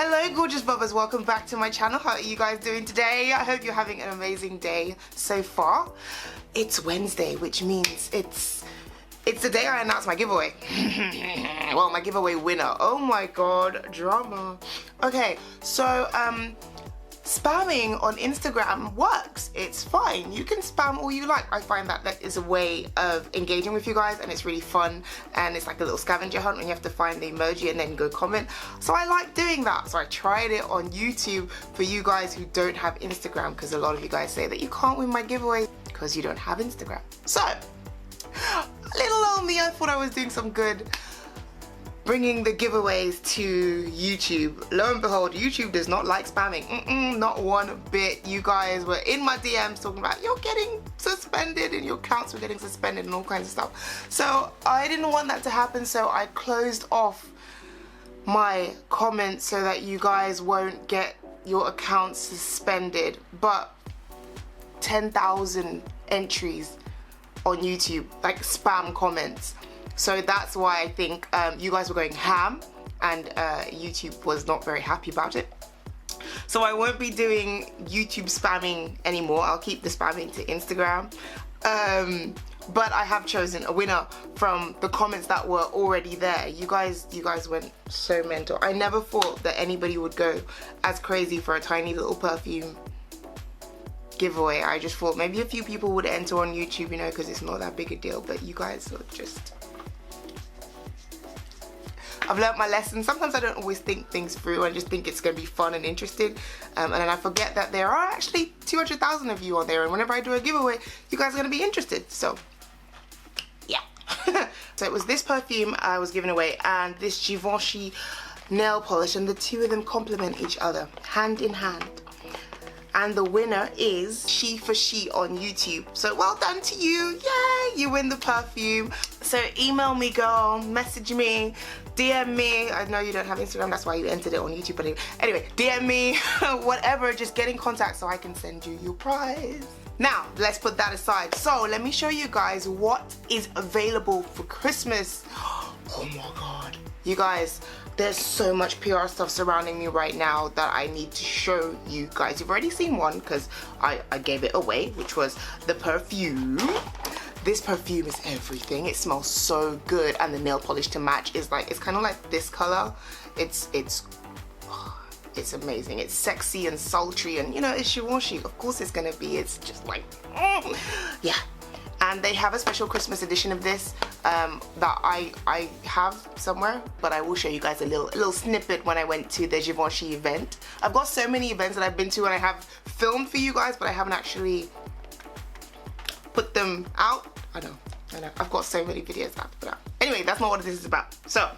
Hello gorgeous bubbers, welcome back to my channel. How are you guys doing today? I hope you're having an amazing day so far. It's Wednesday, which means it's the day I announced my giveaway. Well, my giveaway winner. Oh my god, drama. Okay, so spamming on Instagram works. It's fine. You can spam all you like. I find that that is a way of engaging with you guys, and it's really fun, and it's like a little scavenger hunt when you have to find the emoji and then go comment. So I like doing that. So I tried it on YouTube for you guys who don't have Instagram, because a lot of you guys say that you can't win my giveaway because you don't have Instagram. So little old me, I thought I was doing some good bringing the giveaways to YouTube. Lo and behold, YouTube does not like spamming. Not one bit. You guys were in my DMs talking about you're getting suspended and your accounts were getting suspended and all kinds of stuff. So I didn't want that to happen, so I closed off my comments so that you guys won't get your accounts suspended. But 10,000 entries on YouTube, like spam comments. So that's why I think you guys were going ham, and YouTube was not very happy about it. So I won't be doing YouTube spamming anymore. I'll keep the spamming to Instagram. But I have chosen a winner from the comments that were already there. You guys went so mental. I never thought that anybody would go as crazy for a tiny little perfume giveaway. I just thought maybe a few people would enter on YouTube, you know, because it's not that big a deal. But you guys are just... I've learned my lesson. Sometimes I don't always think things through. I just think it's going to be fun and interesting. And then I forget that there are actually 200,000 of you on there. And whenever I do a giveaway, you guys are going to be interested. So, yeah. So it was this perfume I was giving away and this Givenchy nail polish. And the two of them complement each other, hand in hand. And the winner is She for She on YouTube. So well done to you. Yay, you win the perfume. So email me, girl, message me, DM me. I know you don't have Instagram, that's why you entered it on YouTube. But anyway, DM me, whatever, just get in contact so I can send you your prize. Now, let's put that aside. So let me show you guys what is available for Christmas. Oh my God. You guys, there's so much PR stuff surrounding me right now that I need to show you guys. You've already seen one because I gave it away, which was the perfume. This perfume is everything. It smells so good, and the nail polish to match is like, it's kind of like this color. It's amazing. It's sexy and sultry, and you know, it's Givenchy. Of course it's gonna be. It's just like, yeah. And they have a special Christmas edition of this that I have somewhere, but I will show you guys a little snippet when I went to the Givenchy event. I've got so many events that I've been to and I have filmed for you guys, but I haven't actually put them out. I know. I've got so many videos I have to put out. Anyway, that's not what this is about. So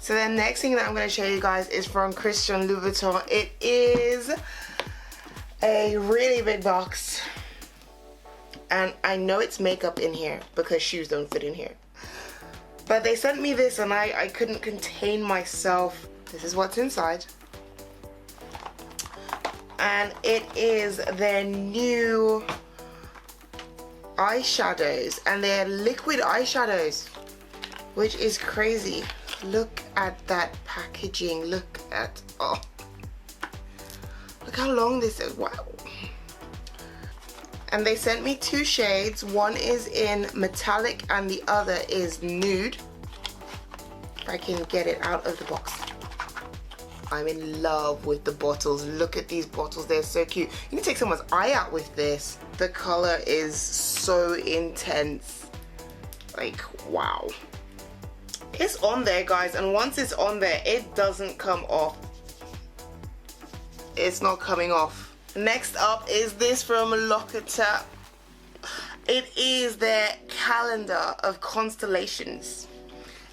the next thing that I'm going to show you guys is from Christian Louboutin. It is a really big box. And I know it's makeup in here because shoes don't fit in here. But they sent me this and I couldn't contain myself. This is what's inside. And it is their new eyeshadows, and they're liquid eyeshadows, which is crazy. Look at that packaging. Look at, oh, look how long this is. Wow. And they sent me two shades. One is in metallic and the other is nude. If I can get it out of the box. I'm in love with the bottles. Look at these bottles, they're so cute. You can take someone's eye out with this. The color is so intense. Like, wow. It's on there, guys, and once it's on there, it doesn't come off. It's not coming off. Next up is this from Louboutin. It is their calendar of constellations.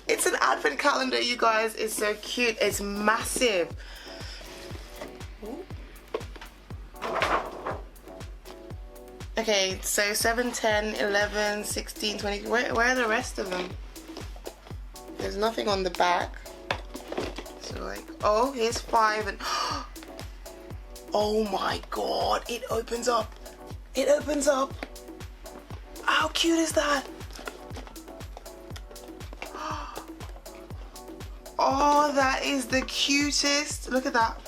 It's an advent calendar, you guys. It's so cute. It's massive. Ooh. Okay, so 7, 10, 11, 16, 20. Where are the rest of them? There's nothing on the back. So like, oh, here's 5 and oh my God, it opens up. It opens up. How cute is that? Oh, that is the cutest. Look at that.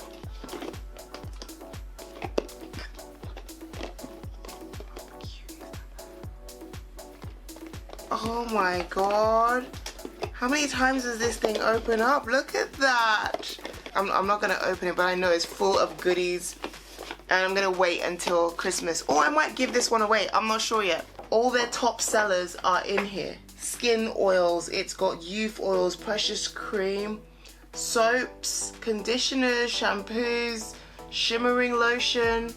Oh my god. How many times does this thing open up? Look at that. I'm not gonna open it, but I know it's full of goodies. And I'm gonna wait until Christmas. Or I might give this one away. I'm not sure yet. All their top sellers are in here. Skin oils, it's got youth oils, precious cream, soaps, conditioners, shampoos, shimmering lotion.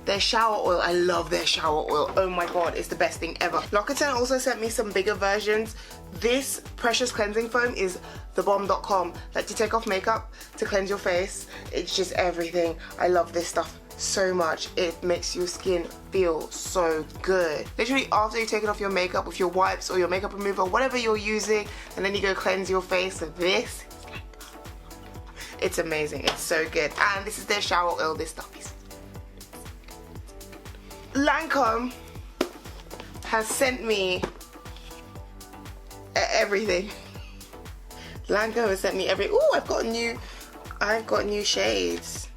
Their shower oil, I love their shower oil. Oh my god, it's the best thing ever. Louboutin also sent me some bigger versions. This precious cleansing foam is thebomb.com. Lets you take off makeup to cleanse your face. It's just everything. I love this stuff so much. It makes your skin feel so good. Literally after you take it off your makeup with your wipes or your makeup remover, whatever you're using, and then you go cleanse your face with this, it's amazing. It's so good. And this is their shower oil. This stuff is Lancome has sent me everything. Lancome has sent me Ooh, I've got new shades.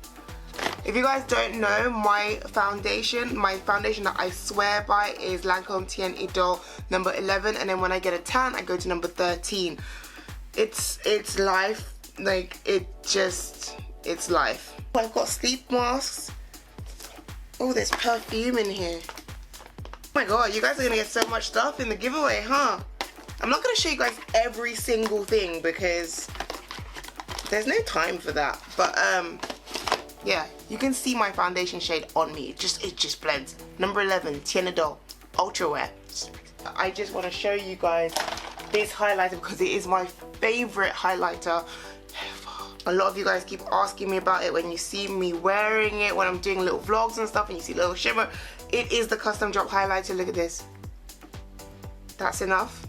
If you guys don't know, my foundation that I swear by is Lancome Tien Idole number 11, and then when I get a tan, I go to number 13. It's life. Like, it's life. I've got sleep masks. Oh, there's perfume in here. Oh my god, you guys are gonna get so much stuff in the giveaway, huh? I'm not gonna show you guys every single thing because there's no time for that. But yeah, you can see my foundation shade on me. It just blends. Number 11, Tien Idole Ultra Wear. I just want to show you guys this highlighter because it is my favorite highlighter. A lot of you guys keep asking me about it when you see me wearing it, when I'm doing little vlogs and stuff and you see little shimmer. It is the custom drop highlighter. Look at this. That's enough.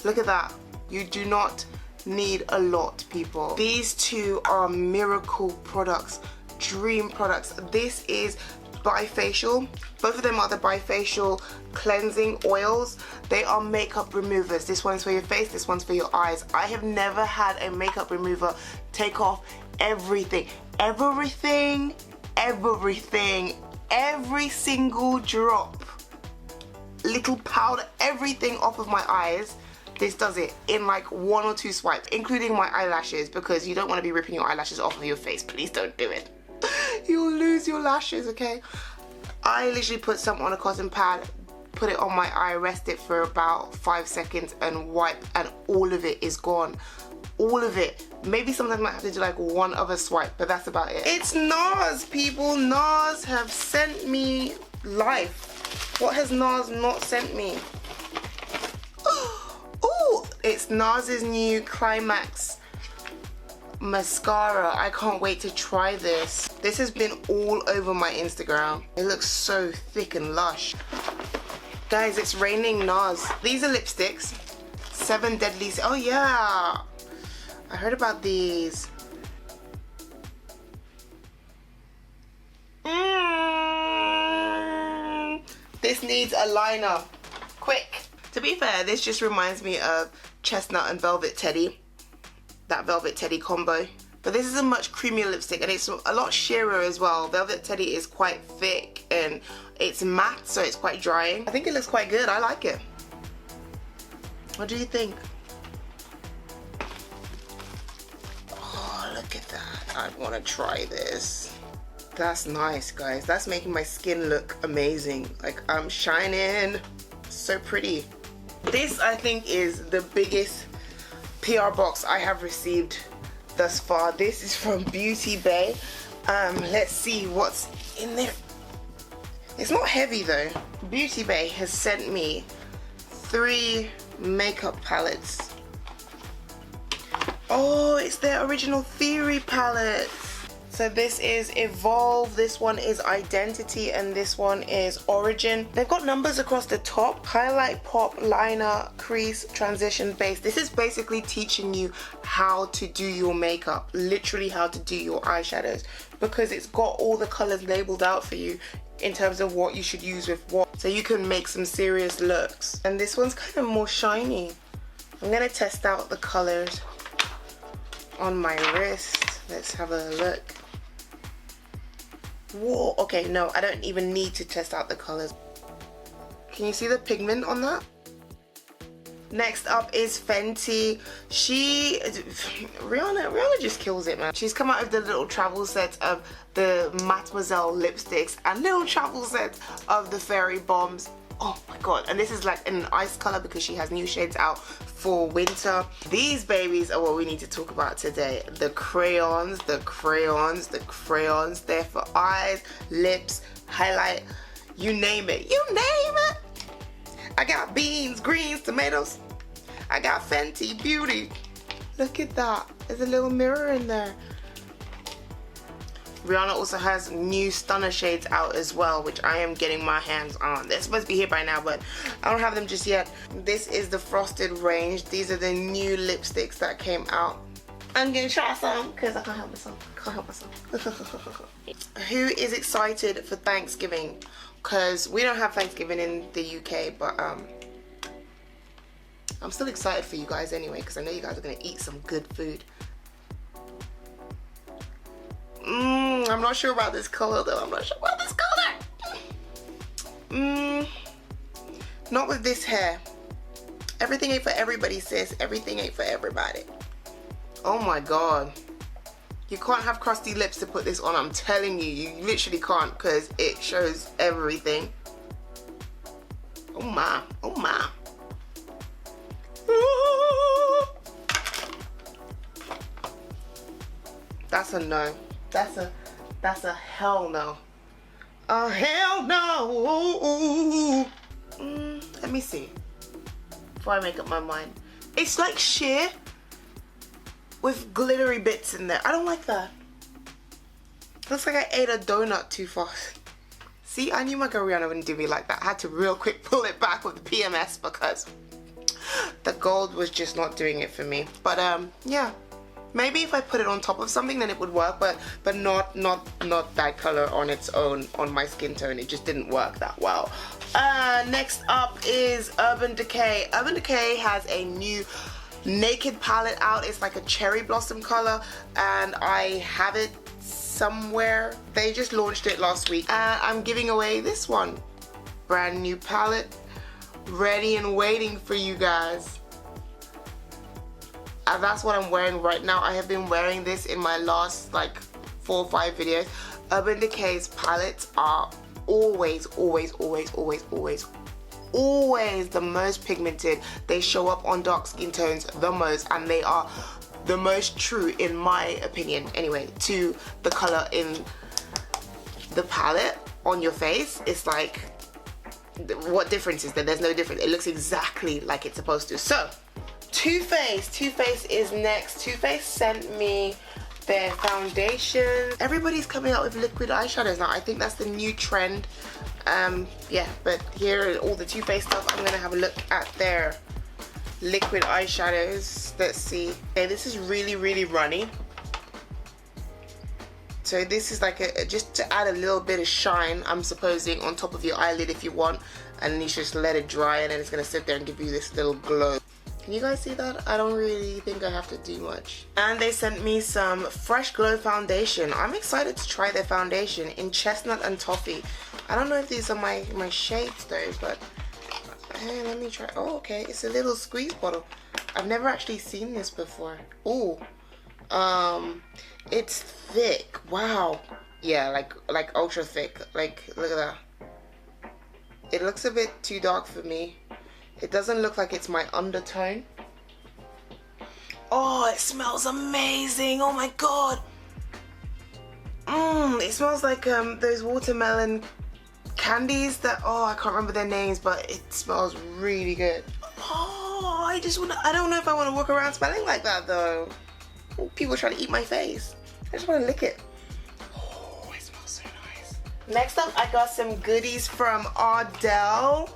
Look at that. You do not need a lot, people. These two are miracle products, dream products. This is bifacial. Both of them are the bifacial cleansing oils. They are makeup removers. This one's for your face, this one's for your eyes. I have never had a makeup remover take off everything, every single drop, little powder, everything off of my eyes. This does it in like 1 or 2 swipes, including my eyelashes, because you don't want to be ripping your eyelashes off of your face. Please don't do it. You'll lose your lashes, okay? I literally put some on a cotton pad, put it on my eye, rest it for about 5 seconds and wipe, and all of it is gone. All of it. Maybe sometimes I might have to do like one other swipe, but that's about it. It's NARS, people. NARS have sent me life. What has NARS not sent me? Ooh, it's NARS's new Climax mascara. I can't wait to try this. This has been all over my Instagram. It looks so thick and lush. Guys, it's raining NARS. These are lipsticks. 7 Deadly. Oh yeah, I heard about these. This needs a liner. Quick. To be fair, this just reminds me of Chestnut and Velvet Teddy. That Velvet Teddy combo. But this is a much creamier lipstick and it's a lot sheerer as well. Velvet Teddy is quite thick and it's matte, so it's quite drying. I think it looks quite good. I like it. What do you think? Oh, look at that. I want to try this. That's nice, guys. That's making my skin look amazing. Like, I'm shining. So pretty. This, I think, is the biggest PR box I have received thus far. This is from Beauty Bay. Let's see what's in there. It's not heavy though. Beauty Bay has sent me 3 makeup palettes. Oh, it's their original Theory palette. So this is Evolve, this one is Identity, and this one is Origin. They've got numbers across the top. Highlight, pop, liner, crease, transition, base. This is basically teaching you how to do your makeup. Literally how to do your eyeshadows. Because it's got all the colors labeled out for you in terms of what you should use with what. So you can make some serious looks. And this one's kind of more shiny. I'm gonna test out the colors on my wrist. Let's have a look. Whoa, okay, no, I don't even need to test out the colors. Can you see the pigment on that? Next up is Fenty. Rihanna just kills it, man. She's come out with the little travel set of the Mademoiselle lipsticks and little travel set of the Fairy Bombs. Oh my god, and this is like in an ice color because she has new shades out for winter. These babies are what we need to talk about today. The crayons, the crayons, the crayons. They're for eyes, lips, highlight, you name it. You name it. I got beans, greens, tomatoes. I got Fenty Beauty. Look at that. There's a little mirror in there. Rihanna also has new stunner shades out as well, which I am getting my hands on. They're supposed to be here by now, but I don't have them just yet. This is the Frosted range. These are the new lipsticks that came out. I'm gonna try some because I can't help myself. Can't help myself. Who is excited for Thanksgiving? Because we don't have Thanksgiving in the UK, but I'm still excited for you guys anyway, because I know you guys are gonna eat some good food. I'm not sure about this color though. I'm not sure about this color. Not with this hair. Everything ain't for everybody, sis. Everything ain't for everybody. Oh my god. You can't have crusty lips to put this on. I'm telling you. You literally can't because it shows everything. Oh my. Oh my. That's a no. That's a hell no. A hell no. Let me see. Before I make up my mind. It's like sheer with glittery bits in there. I don't like that. Looks like I ate a donut too fast. See, I knew my girl Rihanna wouldn't do me like that. I had to real quick pull it back with the PMS because the gold was just not doing it for me. But yeah. Maybe if I put it on top of something then it would work, but not that color on its own on my skin tone. It just didn't work that well. Next up is Urban Decay. Urban Decay has a new naked palette out. It's like a cherry blossom color and I have it somewhere. They just launched it last week and I'm giving away this one. Brand new palette, ready and waiting for you guys. And that's what I'm wearing right now. I have been wearing this in my last like 4 or 5 videos. Urban Decay's palettes are always the most pigmented. They show up on dark skin tones the most and they are the most true, in my opinion anyway, to the color in the palette on your face. It's like, what difference is there? There's no difference. It looks exactly like it's supposed to. So Too Faced is next. Too Faced sent me their foundation. Everybody's coming out with liquid eyeshadows now. I think that's the new trend. Yeah, but here are all the Too Faced stuff. I'm gonna have a look at their liquid eyeshadows. Let's see. Okay, this is really runny. So this is like just to add a little bit of shine, I'm supposing, on top of your eyelid if you want, and then you just let it dry and then it's gonna sit there and give you this little glow. Can you guys see that? I don't really think I have to do much. And they sent me some Fresh Glow foundation. I'm excited to try their foundation in Chestnut and Toffee. I don't know if these are my shades though, but hey, let me try. Oh, okay, it's a little squeeze bottle. I've never actually seen this before. Oh, it's thick. Wow. Yeah, like ultra thick. Like, look at that. It looks a bit too dark for me. It doesn't look like it's my undertone. Oh, it smells amazing. Oh my god. It smells like those watermelon candies that, oh, I can't remember their names, but it smells really good. Oh, I don't know if I want to walk around smelling like that though. People trying to eat my face. I just want to lick it. Oh, it smells so nice. Next up, I got some goodies from Ardell.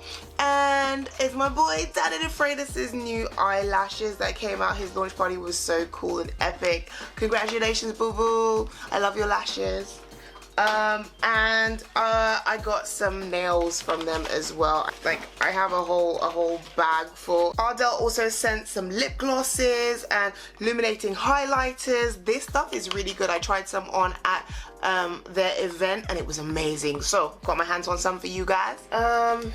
And it's my boy Danny DeFreitas' new eyelashes that came out. His launch party was so cool and epic. Congratulations, boo boo. I love your lashes. And I got some nails from them as well. Like, I have a whole bag full. Ardell also sent some lip glosses and illuminating highlighters. This stuff is really good. I tried some on at their event and it was amazing. So got my hands on some for you guys.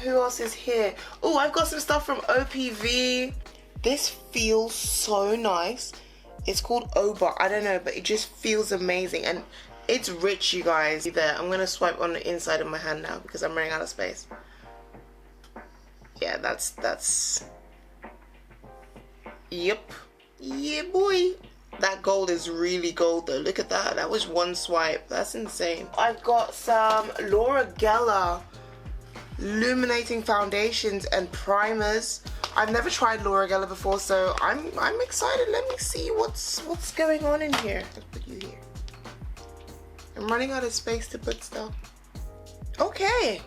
Who else is here? Oh, I've got some stuff from OPV. This feels so nice. It's called Oba. I don't know, but it just feels amazing and it's rich, you guys. There, I'm gonna swipe on the inside of my hand now because I'm running out of space. Yeah, that's. Yep. Yeah, boy. That gold is really gold though. Look at that. That was one swipe. That's insane. I've got some Laura Geller illuminating foundations and primers. I've never tried Laura Geller before, so I'm excited. Let me see what's going on in here. Let's put you here. I'm running out of space to put stuff. Okay.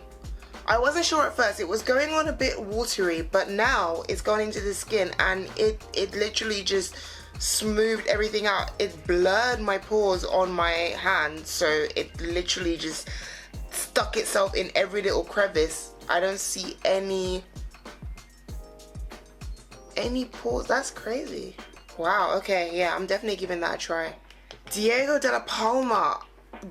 I wasn't sure at first. It was going on a bit watery, but now it's gone into the skin and it literally just smoothed everything out. It blurred my pores on my hand, so it literally just stuck itself in every little crevice. I don't see any pores. That's crazy. Wow, okay, yeah, I'm definitely giving that a try. Diego de la Palma.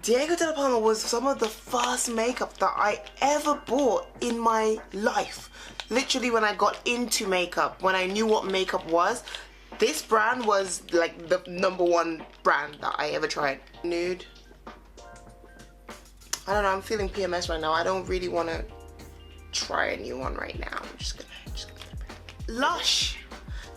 Diego de la Palma was some of the first makeup that I ever bought in my life. Literally when I got into makeup, when I knew what makeup was, this brand was like the #1 brand that I ever tried. Nude. I don't know, I'm feeling PMS right now. I don't really want to try a new one right now. I'm just gonna Lush.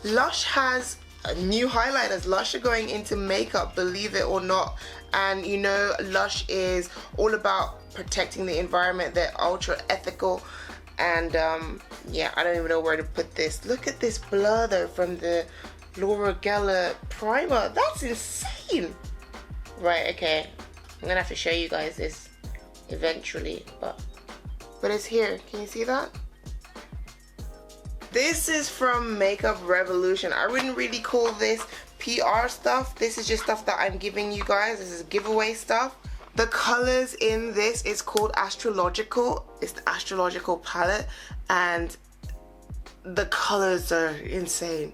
Lush has new highlighters. Lush are going into makeup, believe it or not. And you know, Lush is all about protecting the environment. They're ultra ethical. And yeah, I don't even know where to put this. Look at this blur though from the Laura Geller primer. That's insane. Right, okay. I'm gonna have to show you guys this eventually, but it's here. Can you see that? This is from Makeup Revolution. I wouldn't really call this PR stuff. This is just stuff that I'm giving you guys. This is giveaway stuff. The colors in this is called Astrological. It's the Astrological palette and the colors are insane.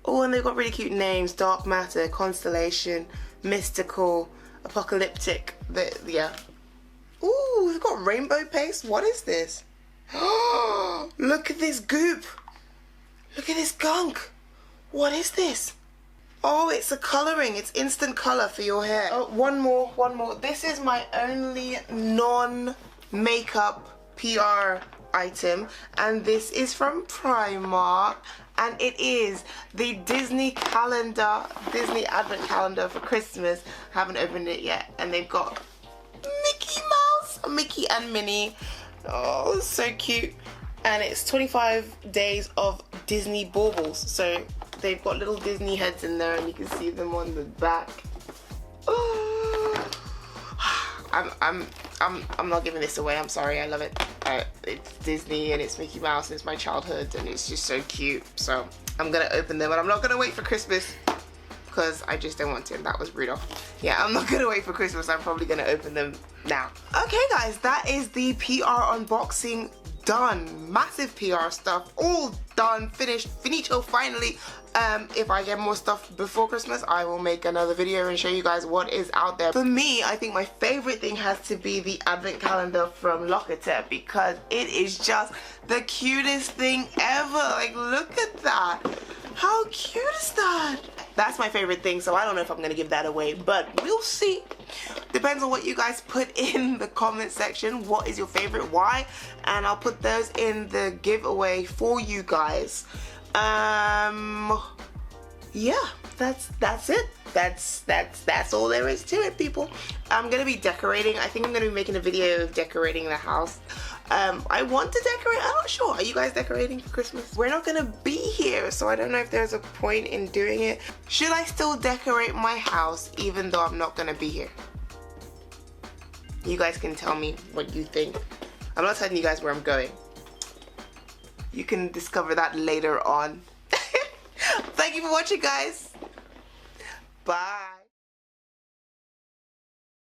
Oh, and they've got really cute names. Dark Matter, Constellation, Mystical, Apocalyptic. Yeah. Ooh, we've got rainbow paste. What is this? Oh, look at this goop. Look at this gunk. What is this? Oh, it's a coloring. It's instant color for your hair. Oh, one more. This is my only non-makeup PR item, and this is from Primark, and it is the Disney calendar, Disney advent calendar for Christmas. I haven't opened it yet, and they've got Mickey Mouse, Mickey and Minnie. Oh, so cute. And it's 25 days of Disney baubles. So they've got little Disney heads in there and you can see them on the back. Oh. I'm not giving this away. I'm sorry. I love it. It's Disney and it's Mickey Mouse and it's my childhood and it's just so cute. So I'm gonna open them, and I'm not gonna wait for Christmas because I just don't want to. That was Rudolph. Yeah, I'm not gonna wait for Christmas. I'm probably gonna open them now. Okay guys, that is the PR unboxing done. Massive PR stuff, all done, finished, finito, finally. If I get more stuff before Christmas, I will make another video and show you guys what is out there. For me, I think my favorite thing has to be the advent calendar from Louboutin because it is just the cutest thing ever. Like, look at that. How cute is that? That's my favorite thing, so I don't know if I'm gonna give that away, but we'll see. Depends on what you guys put in the comment section. What is your favorite, why? And I'll put those in the giveaway for you guys. Yeah, that's it. That's all there is to it, people. I'm gonna be decorating. I think I'm gonna be making a video of decorating the house. I want to decorate. I'm not sure. Are you guys decorating for Christmas? We're not gonna be here, so I don't know if there's a point in doing it. Should I still decorate my house even though I'm not gonna be here? You guys can tell me what you think. I'm not telling you guys where I'm going. You can discover that later on. Thank you for watching, guys. Bye.